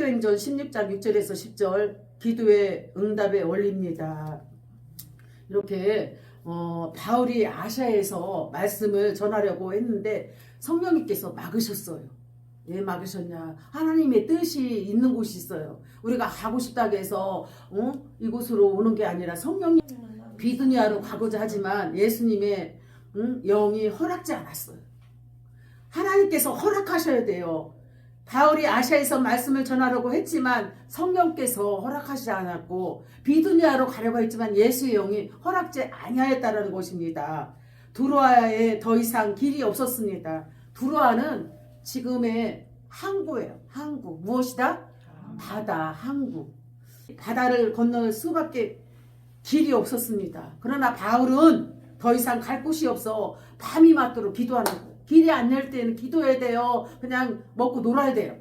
사도행전 16장 6절에서 10절 기도의 응답의 원리입니다. 이렇게 바울이 아시아에서 말씀을 전하려고 했는데 성령님께서 막으셨어요. 왜 막으셨냐? 하나님의 뜻이 있는 곳이 있어요. 우리가 가고 싶다고 해서 이곳으로 오는 게 아니라 성령님 비두니아로 가고자 하지만 예수님의 영이 허락지 않았어요. 하나님께서 허락하셔야 돼요. 바울이 아시아에서 말씀을 전하려고 했지만 성령께서 허락하시지 않았고 비두니아로 가려고 했지만 예수의 영이 허락지 아니하였다는 것입니다. 두로아에 더 이상 길이 없었습니다. 두로아는 지금의 항구예요. 항구. 무엇이다? 바다, 항구. 바다를 건널 수밖에 길이 없었습니다. 그러나 바울은 더 이상 갈 곳이 없어 밤이 맞도록 기도하는 거예요. 길이 안 열 때는 기도해야 돼요. 그냥 먹고 놀아야 돼요.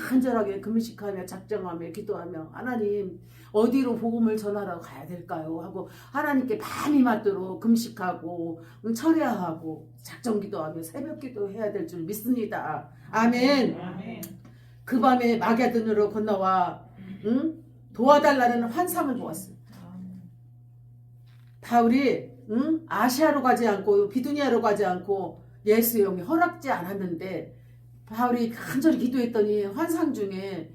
간절하게 금식하며 작정하며 기도하며 기도하며 어디로 복음을 전하러 가야 될까요? 하고 하나님께 밤이 맞도록 금식하고 철야하고 작정 기도하며 새벽 기도해야 될 줄 믿습니다. 아멘. 그 밤에 마게도냐로 건너와 도와달라는 환상을 보았어요. 바울이 아시아로 가지 않고 비두니아로 가지 않고 예수의 영이 허락지 않았는데 바울이 간절히 기도했더니 환상 중에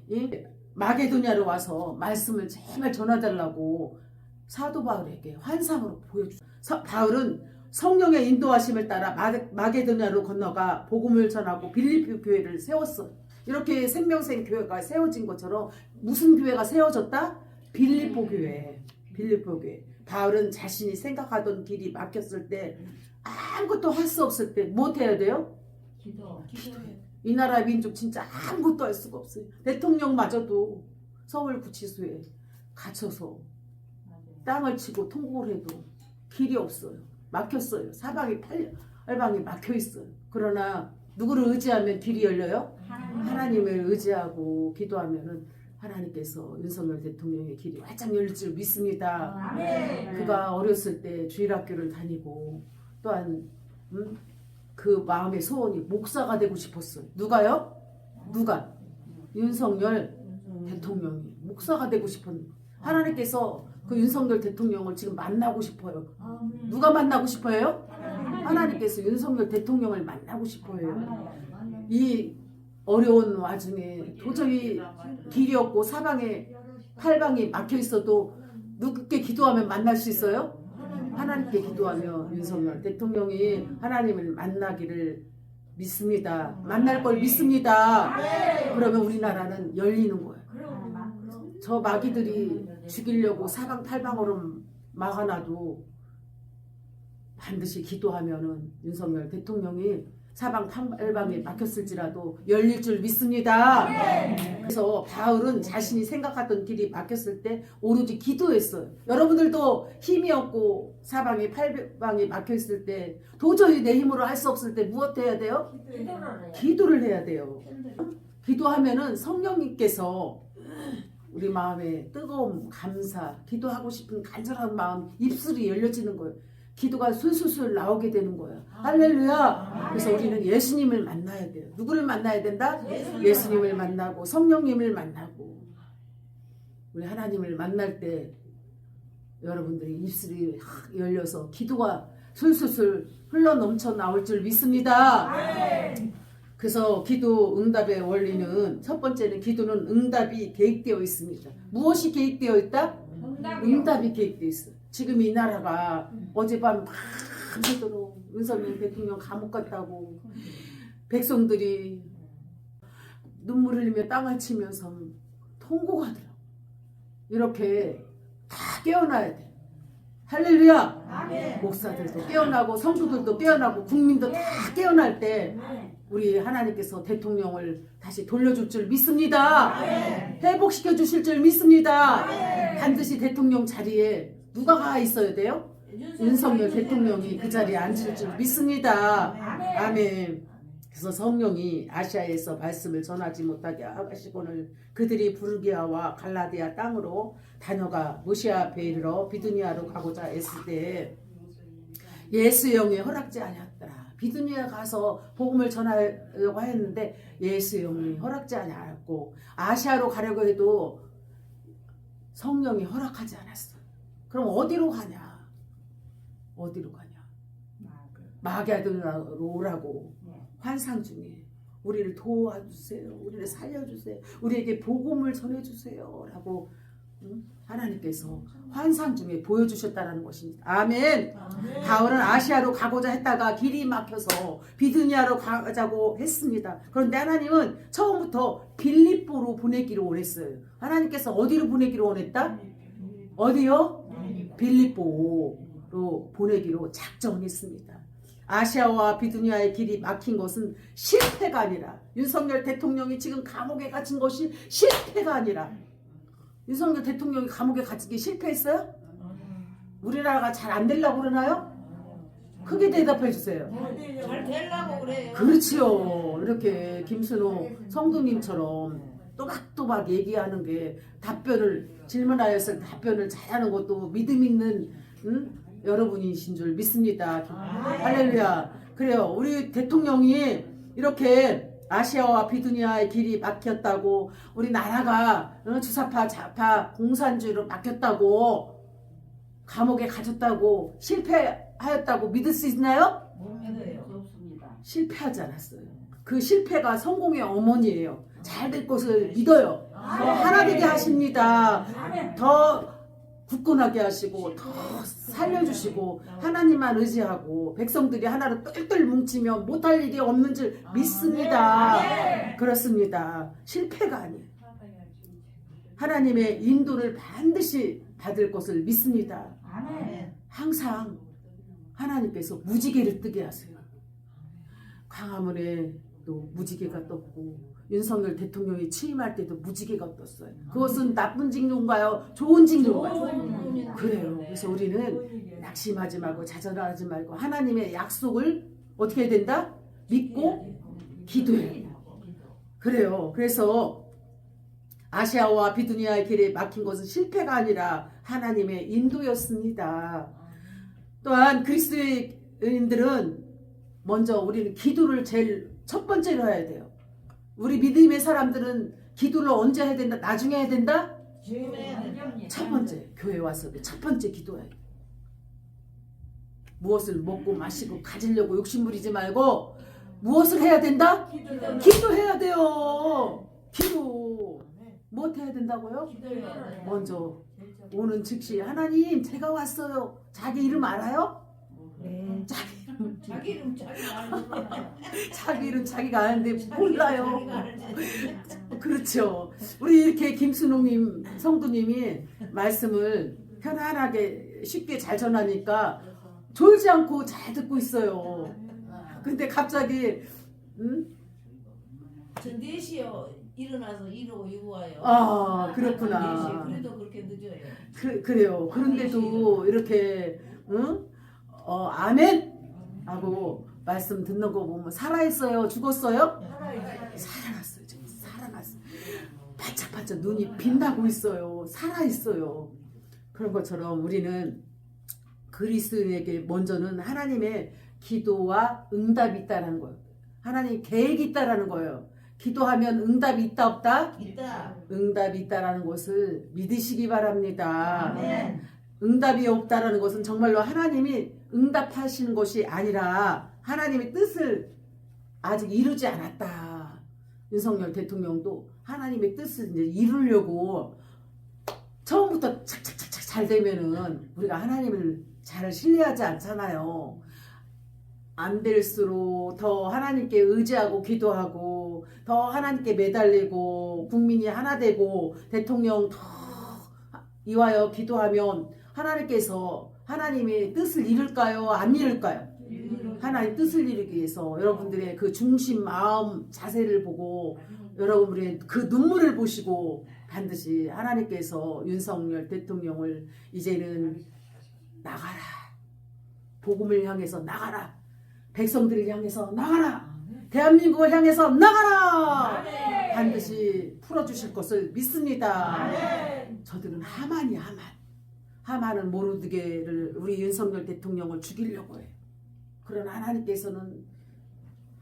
마게도냐로 와서 말씀을 제발 전해달라고 사도 바울에게 환상으로 보여주셨어요. 바울은 성령의 인도하심을 따라 마게도냐로 건너가 복음을 전하고 빌립보 교회를 세웠어요. 이렇게 생명생 교회가 세워진 것처럼 무슨 교회가 세워졌다? 빌립보 교회. 빌립보 교회. 바울은 자신이 생각하던 길이 막혔을 때 아무것도 할 수 없을 때 뭐 해야 돼요? 기도해요. 이 나라 민족 진짜 아무것도 할 수가 없어요. 대통령마저도 서울구치소에 갇혀서 땅을 치고 통곡을 해도 길이 없어요. 막혔어요. 사방이 팔방이 막혀 있어요. 그러나 누구를 의지하면 길이 열려요? 하나님을 의지하고 기도하면은 하나님께서 윤석열 대통령의 길이 활짝 열릴 줄 믿습니다. 그가 어렸을 때 주일학교를 다니고 또한 그 마음의 소원이 목사가 되고 싶었어요. 누가요? 누가? 윤석열 대통령이 목사가 되고 싶은 하나님께서 그 윤석열 대통령을 지금 만나고 싶어요. 누가 만나고 싶어요? 하나님께서 윤석열 대통령을 만나고 싶어요. 이 어려운 와중에 도저히 길이 없고 사방에 팔방이 막혀 있어도 누구께 기도하면 만날 수 있어요? 하나님께 기도하며 윤석열 대통령이 하나님을 만나기를 믿습니다. 만날 걸 믿습니다. 그러면 우리나라는 열리는 거예요. 저 마귀들이 죽이려고 사방팔방으로 막아놔도 반드시 기도하면은 윤석열 대통령이 사방팔방에 막혔을지라도 열릴 줄 믿습니다. 그래서 바울은 자신이 생각하던 길이 막혔을 때 오로지 기도했어요. 여러분들도 힘이 없고 사방에 팔방이 막혀있을 때 도저히 내 힘으로 할 수 없을 때 무엇 해야 돼요? 기도를 해야 돼요. 기도하면은 성령님께서 우리 마음에 뜨거움, 감사, 기도하고 싶은 간절한 마음, 입술이 열려지는 거예요. 기도가 술술술 나오게 되는 거야. 할렐루야. 그래서 우리는 예수님을 만나야 돼요. 누구를 만나야 된다? 예수님을 만나고 성령님을 만나고 우리 하나님을 만날 때 여러분들이 입술이 열려서 기도가 술술술 흘러 넘쳐 나올 줄 믿습니다. 그래서 기도 응답의 원리는 첫 번째는 기도는 응답이 계획되어 있습니다. 무엇이 계획되어 있다? 응답이 계획되어 있어요. 지금 이 나라가 어젯밤 밤새도록 윤석열 대통령 감옥 갔다고 백성들이 눈물 흘리며 땅을 치면서 통곡하더라고. 이렇게 다 깨어나야 돼. 할렐루야. 아멘. 목사들도 깨어나고 성도들도 깨어나고 국민도 다 깨어날 때 우리 하나님께서 대통령을 다시 돌려줄 줄 믿습니다. 아멘. 회복시켜 주실 줄 믿습니다. 아멘. 반드시 대통령 자리에 누가 가 있어야 돼요? 윤석열 대통령이 그 자리에 앉을 줄 믿습니다. 아멘. 그래서 성령이 아시아에서 말씀을 전하지 못하게 하시고는 그들이 부르기아와 갈라디아 땅으로 다녀가 무시아 앞에 이르러 비두니아로 가고자 했을 때 예수의 영이 허락지 아니었더라. 비두니아 가서 복음을 전하려고 했는데 예수 영이 허락지 않았고, 아시아로 가려고 해도 성령이 허락하지 않았어. 그럼 어디로 가냐? 어디로 가냐? 마게도냐로 오라고 환상 중에 우리를 도와주세요. 우리를 살려주세요. 우리에게 복음을 전해주세요. 라고 하나님께서 환상 중에 보여주셨다는 것입니다. 아멘. 바울은 아시아로 가고자 했다가 길이 막혀서 비두니아로 가자고 했습니다. 그런데 하나님은 처음부터 빌립보로 보내기로 원했어요. 하나님께서 어디로 보내기로 원했다? 어디요? 빌립보로 보내기로 작정했습니다. 아시아와 비두니아의 길이 막힌 것은 실패가 아니라, 윤석열 대통령이 지금 감옥에 갇힌 것이 실패가 아니라, 윤석열 대통령이 감옥에 갇힌 게 실패했어요? 우리나라가 잘 안 되려고 그러나요? 크게 대답해 주세요. 잘 되려고 그래요. 그렇지요. 이렇게 김순호 성도님처럼 또박또박 얘기하는 게, 답변을 질문하여서 답변을 잘하는 것도 믿음 있는 여러분이신 줄 믿습니다. 할렐루야. 그래요. 우리 대통령이 이렇게 아시아와 비두니아의 길이 막혔다고, 우리 나라가 주사파 좌파 공산주의로 막혔다고, 감옥에 갇혔다고, 실패하였다고 믿을 수 있나요? 못 믿어요. 없습니다. 실패하지 않았어요. 그 실패가 성공의 어머니예요. 잘 될 것을 믿어요. 더 하나 되게 하십니다. 더 굳건하게 하시고, 더 살려주시고, 하나님만 의지하고 백성들이 하나로 똘똘 뭉치면 못할 일이 없는 줄 믿습니다. 그렇습니다. 실패가 아니에요. 하나님의 인도를 반드시 받을 것을 믿습니다. 항상 하나님께서 무지개를 뜨게 하세요. 광화문에도 무지개가 떴고, 윤석열 대통령이 취임할 때도 무지개가 떴어요. 그것은 나쁜 징조인가요? 좋은 징조인가요? 그래요. 그래서 우리는 낙심하지 말고 좌절하지 말고 하나님의 약속을 어떻게 해야 된다? 믿고 기도해요. 그래요. 그래서 아시아와 비두니아의 길에 막힌 것은 실패가 아니라 하나님의 인도였습니다. 또한 그리스도인들은 먼저 우리는 기도를 제일 첫 번째로 해야 돼요. 우리 믿음의 사람들은 기도를 언제 해야 된다? 나중에 해야 된다? 첫 번째, 교회 와서 첫 번째 기도해야 돼. 무엇을 먹고 마시고 가지려고 욕심부리지 말고 무엇을 해야 된다? 기도해야 돼요. 기도. 무엇 해야 된다고요? 먼저 오는 즉시 하나님 제가 왔어요. 자기 이름 알아요? 네. 자기 이름 자기 이름 자기가 아는데 몰라요. 그렇죠. 우리 이렇게 김순홍님 성도님이 말씀을 편안하게 쉽게 잘 전하니까 졸지 않고 잘 듣고 있어요. 근데 갑자기 저 4시요 일어나서 이러고 이거 와요. 아 그렇구나. 4시 그래도 그렇게 늦어요. 그래요. 그런데도 이렇게 아멘 하고 말씀 듣는 거 보면 살아있어요? 죽었어요? 살아났어요. 지금 살아났어요. 반짝반짝 눈이 빛나고 있어요. 살아있어요. 그런 것처럼 우리는 그리스도인에게 먼저는 하나님의 기도와 응답이 있다는 거예요. 하나님 계획이 있다는 거예요. 기도하면 응답이 있다 없다? 있다. 응답이 있다는 것을 믿으시기 바랍니다. 아멘. 응답이 없다라는 것은 정말로 하나님이 응답하시는 것이 아니라 하나님의 뜻을 아직 이루지 않았다. 윤석열 대통령도 하나님의 뜻을 이제 이루려고 처음부터 착착착착 잘 되면은 우리가 하나님을 잘 신뢰하지 않잖아요. 안 될수록 더 하나님께 의지하고 기도하고 더 하나님께 매달리고 국민이 하나 되고 대통령 더 이와여 기도하면 하나님께서 하나님의 뜻을 이룰까요? 안 이룰까요? 하나님 뜻을 이루기 위해서 여러분들의 그 중심 마음 자세를 보고 여러분들의 그 눈물을 보시고 반드시 하나님께서 윤석열 대통령을 이제는 나가라. 복음을 향해서 나가라. 백성들을 향해서 나가라. 대한민국을 향해서 나가라. 반드시 풀어주실 것을 믿습니다. 저들은 하만이 하만은 모르드게를 우리 윤석열 대통령을 죽이려고 해요. 그러나 하나님께서는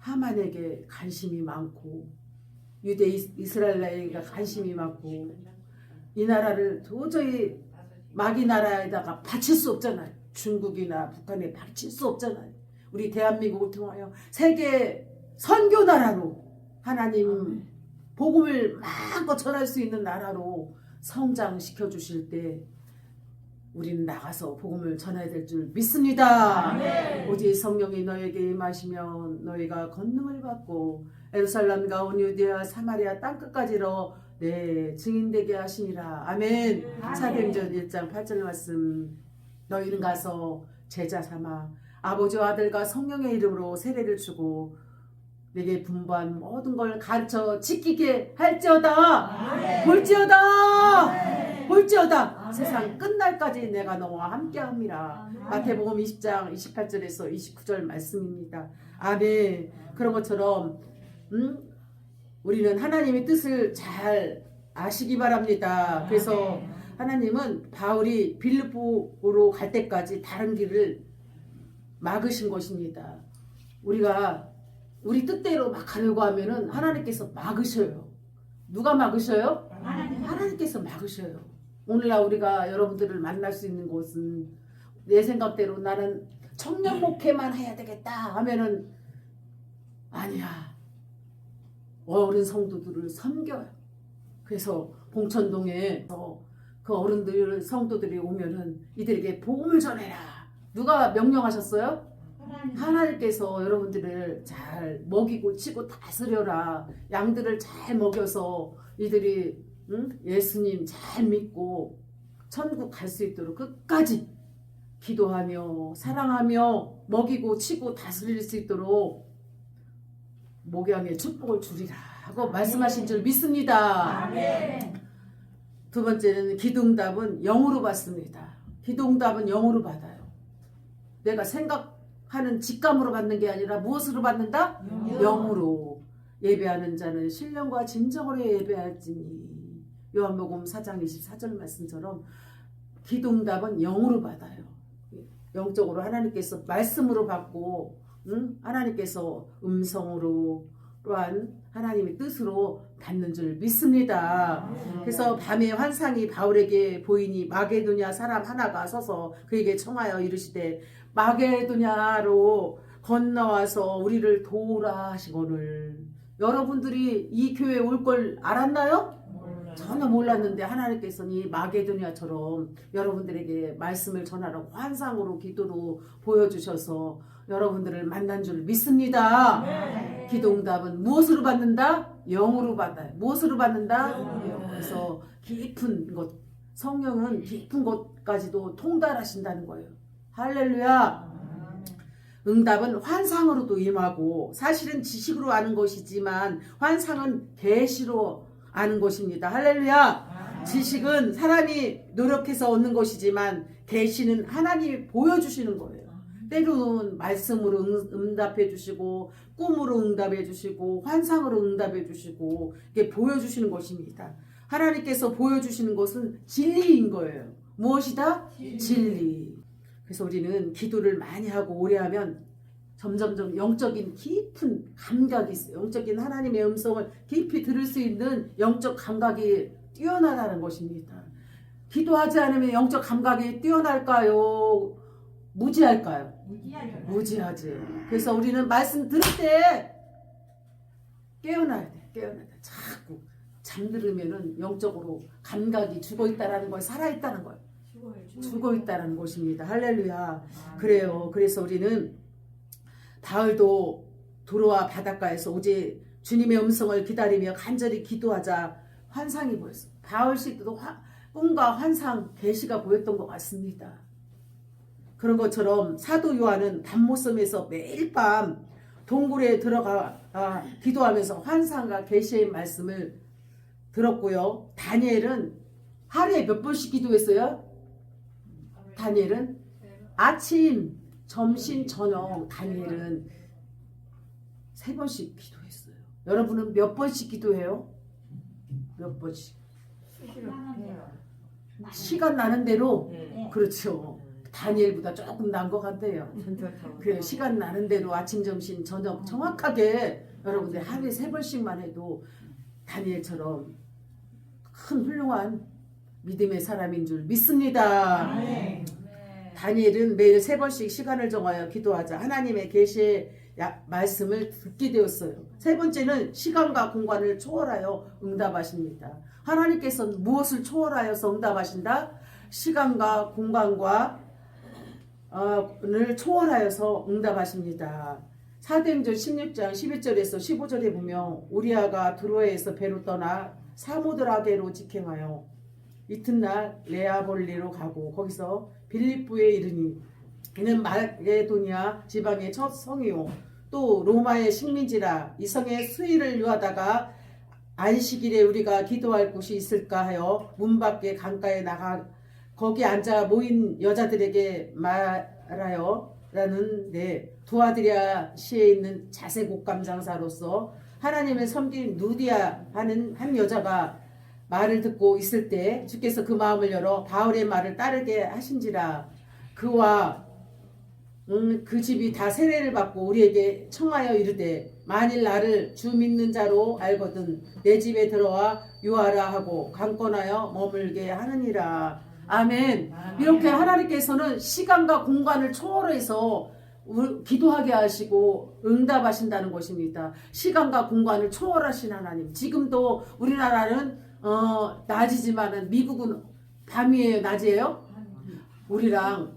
하만에게 관심이 많고 유대 이스라엘에게 관심이 많고 이 나라를 도저히 마귀 나라에다가 바칠 수 없잖아요. 중국이나 북한에 바칠 수 없잖아요. 우리 대한민국을 통하여 세계 선교 나라로 하나님 복음을 마음껏 전할 수 있는 나라로 성장시켜 주실 때 우리는 나가서 복음을 전해야 될 줄 믿습니다. 오직 성령이 너에게 임하시면 너희가 권능을 받고 예루살렘과 온 유대와 사마리아 땅끝까지로 내 증인되게 하시니라. 아멘. 사도행전 1장 8절 말씀. 너희는 가서 제자 삼아 아버지와 아들과 성령의 이름으로 세례를 주고 내게 분부한 모든 걸 가르쳐 지키게 할지어다. 볼지어다. 볼지어다. 세상 끝날까지 내가 너와 함께함이라. 마태복음 20장 28절에서 29절 말씀입니다. 아멘. 그런 것처럼 우리는 하나님의 뜻을 잘 아시기 바랍니다. 그래서 하나님은 바울이 빌립보로 갈 때까지 다른 길을 막으신 것입니다. 우리가 우리 뜻대로 막 가려고 하면은 하나님께서 막으셔요. 누가 막으셔요? 하나님께서 막으셔요. 오늘날 우리가 여러분들을 만날 수 있는 곳은 내 생각대로 나는 청년 목회만 해야 되겠다 하면은 아니야. 어른 성도들을 섬겨요. 그래서 봉천동에 그 어른들 성도들이 오면은 이들에게 복음을 전해라. 누가 명령하셨어요? 하나님께서 여러분들을 잘 먹이고 치고 다스려라. 양들을 잘 먹여서 이들이 예수님 잘 믿고 천국 갈 수 있도록 끝까지 기도하며 사랑하며 먹이고 치고 다스릴 수 있도록 목양의 축복을 주리라 하고 말씀하신 줄 믿습니다. 두 번째는 기도응답은 영으로 받습니다. 기도응답은 영으로 받아요. 내가 생각하는 직감으로 받는 게 아니라 무엇으로 받는다? 영으로. 예배하는 자는 신령과 진정으로 예배할지니. 요한복음 4장 24절 말씀처럼 기도응답은 영으로 받아요. 영적으로 하나님께서 말씀으로 받고 하나님께서 음성으로 또한 하나님의 뜻으로 받는 줄 믿습니다. 그래서 밤에 환상이 바울에게 보이니 마게도냐 사람 하나가 서서 그에게 청하여 이르시되 마게도냐로 건너와서 우리를 도우라 하시거늘. 여러분들이 이 교회에 올 걸 알았나요? 전혀 몰랐는데 하나님께서는 이 마게도냐처럼 여러분들에게 말씀을 전하라고 환상으로 기도로 보여주셔서 여러분들을 만난 줄 믿습니다. 기도응답은 무엇으로 받는다? 영으로 받아요. 무엇으로 받는다? 그래서 깊은 것, 성령은 깊은 것까지도 통달하신다는 거예요. 할렐루야. 응답은 환상으로도 임하고 사실은 지식으로 아는 것이지만 환상은 계시로 아는 것입니다. 할렐루야. 지식은 사람이 노력해서 얻는 것이지만 계시는 하나님이 보여주시는 거예요. 때로는 말씀으로 응답해 주시고 꿈으로 응답해 주시고 환상으로 응답해 주시고 이게 보여주시는 것입니다. 하나님께서 보여주시는 것은 진리인 거예요. 무엇이다? 진리. 그래서 우리는 기도를 많이 하고 오래 하면 점점점 영적인 깊은 감각이 있어요. 영적인 하나님의 음성을 깊이 들을 수 있는 영적 감각이 뛰어나다는 것입니다. 기도하지 않으면 영적 감각이 뛰어날까요? 무지할까요? 무지하지. 그래서 우리는 말씀 들을 때 깨어나야 돼. 깨어나야 돼. 자꾸 잠들으면은 영적으로 감각이 죽어 있다라는 걸 살아 있다는 거예요. 죽어 있다는 것입니다. 할렐루야. 그래요. 그래서 우리는 바울도 도로와 바닷가에서 오직 주님의 음성을 기다리며 간절히 기도하자 환상이 보였어. 바울 씨도 꿈과 환상 계시가 보였던 것 같습니다. 그런 것처럼 사도 요한은 밤모섬에서 매일 밤 동굴에 들어가 기도하면서 환상과 계시의 말씀을 들었고요. 다니엘은 하루에 몇 번씩 기도했어요? 다니엘은 아침, 점심, 저녁 다니엘은 3번씩 기도했어요. 여러분은 몇 번씩 기도해요? 몇 번씩? 시간 나는 대로. 그렇죠. 다니엘보다 조금 나은 것 같아요. 그 시간 나는 대로 아침, 점심, 저녁 정확하게 여러분들 하루에 3번씩만 해도 다니엘처럼 큰 훌륭한 믿음의 사람인 줄 믿습니다. 네. 다니엘은 매일 3번씩 시간을 정하여 기도하자 하나님의 계시의 말씀을 듣게 되었어요. 3번째는 시간과 공간을 초월하여 응답하십니다. 하나님께서는 무엇을 초월하여서 응답하신다? 시간과 공간과 를 초월하여서 응답하십니다. 사도행전 16장 11절에서 15절에 보면 우리아가 드로에서 배로 떠나 사모드라게로 직행하여 이튿날 레아볼리로 가고 거기서 빌립보에 이르니 이는 마게도니아 지방의 첫 성이요 또 로마의 식민지라 이 성의 수의를 유하다가 안식일에 우리가 기도할 곳이 있을까 하여 문 밖에 강가에 나가 거기 앉아 모인 여자들에게 말하여 라는데 두아드리아 시에 있는 자색 옷감 장사로서 하나님을 섬긴 누디아 하는 한 여자가 말을 듣고 있을 때 주께서 그 마음을 열어 바울의 말을 따르게 하신지라 그와 그 집이 다 세례를 받고 우리에게 청하여 이르되 만일 나를 주 믿는 자로 알거든 내 집에 들어와 유하라 하고 강권하여 머물게 하느니라. 아멘. 이렇게 하나님께서는 시간과 공간을 초월해서 기도하게 하시고 응답하신다는 것입니다. 시간과 공간을 초월하신 하나님. 지금도 우리나라는 낮이지만은 미국은 밤이에요, 낮이에요? 우리랑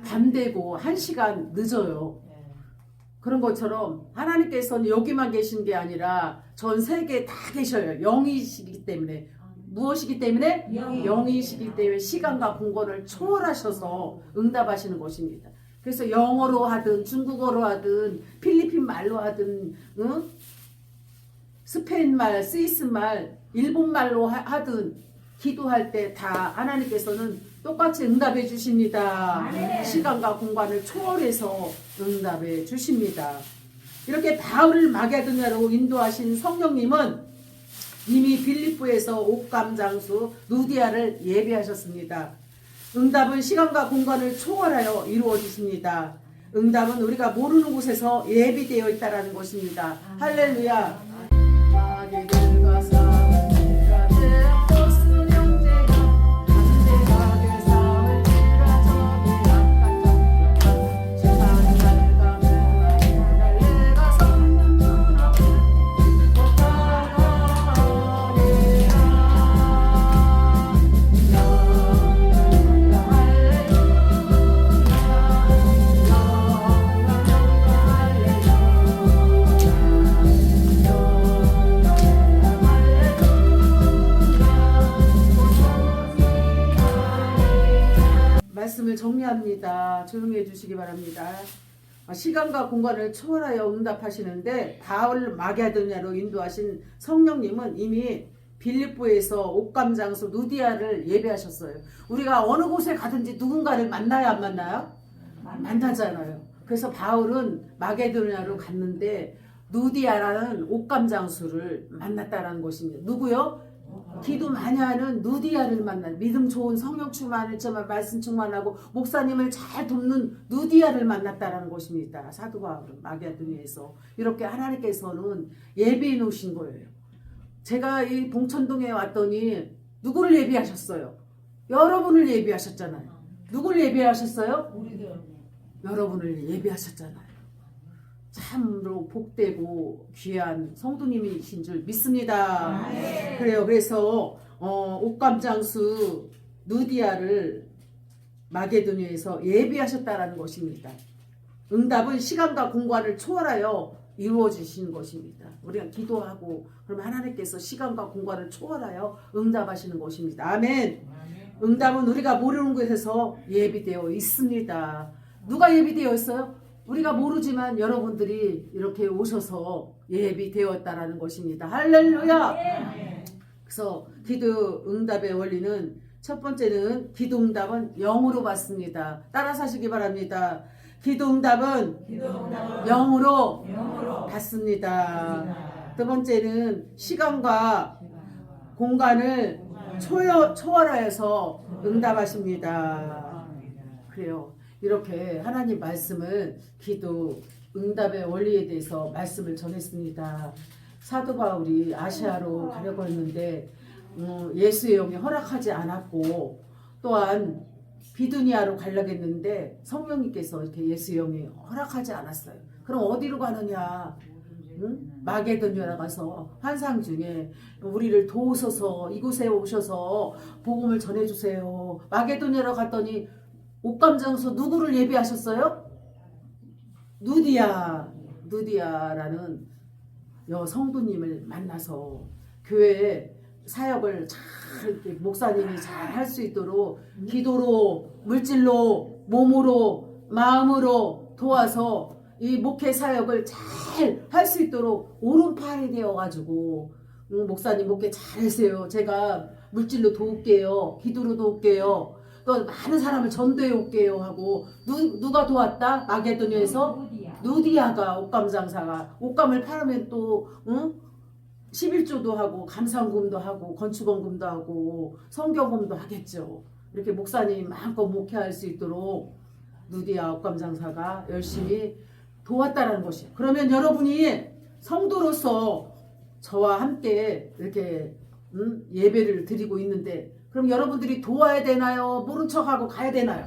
밤 되고 1시간 늦어요. 그런 것처럼 하나님께서는 여기만 계신 게 아니라 전 세계에 다 계셔요. 영이시기 때문에. 무엇이기 때문에? 영이시기 때문에 시간과 공간을 초월하셔서 응답하시는 것입니다. 그래서 영어로 하든 중국어로 하든 필리핀 말로 하든 스페인 말, 스위스 말, 일본 말로 하든 기도할 때 다 하나님께서는 똑같이 응답해 주십니다. 시간과 공간을 초월해서 응답해 주십니다. 이렇게 바울을 마게도냐로 인도하신 성령님은 이미 빌립보에서 옥감 장수 누디아를 예비하셨습니다. 응답은 시간과 공간을 초월하여 이루어지십니다. 응답은 우리가 모르는 곳에서 예비되어 있다는 것입니다. 할렐루야. 마귀들과 싸우니까 되었으 형제가 한대가게 싸울지라 저기 약한 자들아 세상이 날가면 내가 섰는 문 앞에 말씀을 정리합니다. 조용히 해주시기 바랍니다. 시간과 공간을 초월하여 응답하시는데 바울 마게도냐로 인도하신 성령님은 이미 빌립보에서 옥감장소 누디아를 예배하셨어요. 우리가 어느 곳에 가든지 누군가를 만나야 안 만나요? 만나잖아요. 그래서 바울은 마게도냐로 갔는데 누디아라는 옥감장수를 만났다라는 것입니다. 누구요? 기도 많이 하는 누디아를 만나 믿음 좋은 성령 충만했지만 말씀 충만하고 목사님을 잘 돕는 누디아를 만났다라는 것입니다. 사도 바울은 마게도냐에서 이렇게 하나님께서는 예비해 놓으신 거예요. 제가 이 봉천동에 왔더니 누구를 예비하셨어요? 여러분을 예비하셨잖아요. 누구를 예비하셨어요? 여러분을 예비하셨잖아요. 참으로 복되고 귀한 성도님이신 줄 믿습니다. 그래요. 그래서 옥감장수 누디아를 마게도냐에서 예비하셨다라는 것입니다. 응답은 시간과 공간을 초월하여 이루어지시는 것입니다. 우리가 기도하고 그러면 하나님께서 시간과 공간을 초월하여 응답하시는 것입니다. 아멘. 응답은 우리가 모르는 곳에서 예비되어 있습니다. 누가 예비되어 있어요? 우리가 모르지만 여러분들이 이렇게 오셔서 예비되었다라는 것입니다. 할렐루야. 그래서 기도 응답의 원리는 첫 번째는 기도 응답은 영으로 받습니다. 따라서 하시기 바랍니다. 기도 응답은 영으로 받습니다. 두 번째는 시간과 공간을 초월하여서 응답하십니다. 그래요. 이렇게 하나님 말씀을 기도 응답의 원리에 대해서 말씀을 전했습니다. 사도 바울이 아시아로 가려고 했는데 예수의 영이 허락하지 않았고, 또한 비두니아로 가려고 했는데 성령님께서 이렇게 예수의 영이 허락하지 않았어요. 그럼 어디로 가느냐? 마게도냐로 가서 환상 중에 우리를 도우소서, 이곳에 오셔서 복음을 전해주세요. 마게도냐로 갔더니 옥감장소 누구를 예비하셨어요? 누디아라는 성도님을 만나서 교회 사역을 잘 이렇게 목사님이 잘 할 수 있도록 기도로, 물질로, 몸으로, 마음으로 도와서 이 목회 사역을 잘 할 수 있도록 오른팔이 되어가지고 목사님 목회 잘 하세요. 제가 물질로 도울게요. 기도로 도울게요. 또 많은 사람을 전도해 올게요 하고 누가 도왔다? 마게도냐에서 누디아가 옥감장사가 옷감을 팔으면 또 11조도 하고 감상금도 하고 건축원금도 하고 성경금도 하겠죠. 이렇게 목사님이 마음껏 목회할 수 있도록 누디아 옷감장사가 열심히 도왔다라는 것이에요. 그러면 여러분이 성도로서 저와 함께 이렇게 예배를 드리고 있는데, 그럼 여러분들이 도와야 되나요? 모른 척하고 가야 되나요?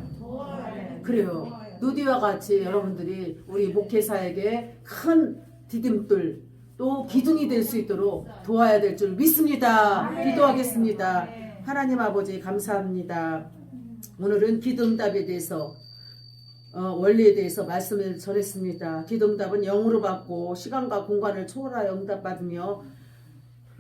그래요. 누디와 같이 여러분들이 우리 목회사에게 큰 디딤돌 또 기둥이 될 수 있도록 도와야 될 줄 믿습니다. 기도하겠습니다. 하나님 아버지 감사합니다. 오늘은 기도응답에 대해서 원리에 대해서 말씀을 전했습니다. 기도응답은 영으로 받고 시간과 공간을 초월하여 응답받으며,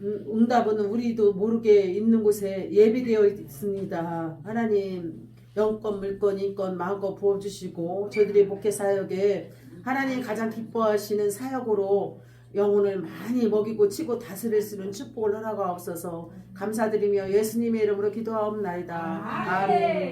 응답은 우리도 모르게 있는 곳에 예비되어 있습니다. 하나님 영권, 물권, 인권 마음껏 부어주시고 저희들의 목회 사역에 하나님 가장 기뻐하시는 사역으로 영혼을 많이 먹이고 치고 다스릴 수 있는 축복을 허락하옵소서. 감사드리며 예수님의 이름으로 기도하옵나이다. 아멘.